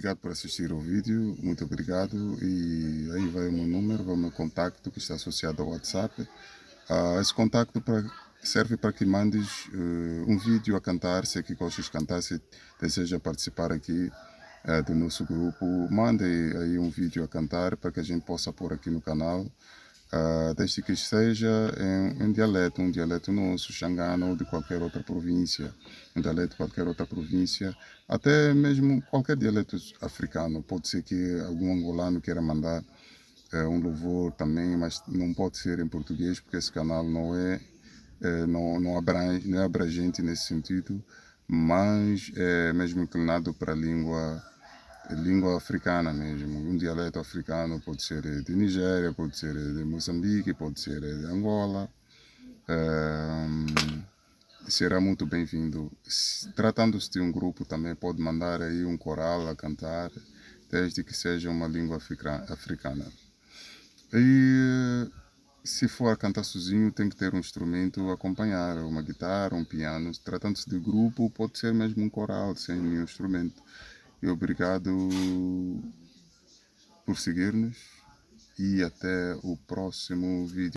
obrigado por assistir ao vídeo, muito obrigado. E aí vai o meu número, vai o meu contacto que está associado ao WhatsApp. Esse contacto serve para que mandes um vídeo a cantar, se é que gostas de cantar, se deseja participar aqui do nosso grupo, mande aí um vídeo a cantar para que a gente possa pôr aqui no canal. Desde que seja um dialeto nosso, xangano ou de qualquer outra província, um dialeto de qualquer outra província, até mesmo qualquer dialeto africano. Pode ser que algum angolano queira mandar um louvor também, mas não pode ser em português, porque esse canal não é abrangente nesse sentido, mas é mesmo inclinado para a língua africana mesmo, um dialeto africano, pode ser de Nigéria, pode ser de Moçambique, pode ser de Angola. Será muito bem-vindo. Tratando-se de um grupo, também pode mandar aí um coral a cantar, desde que seja uma língua africana. E se for a cantar sozinho, tem que ter um instrumento a acompanhar, uma guitarra, um piano. Tratando-se de grupo, pode ser mesmo um coral, sem nenhum instrumento. E obrigado por seguir-nos e até o próximo vídeo.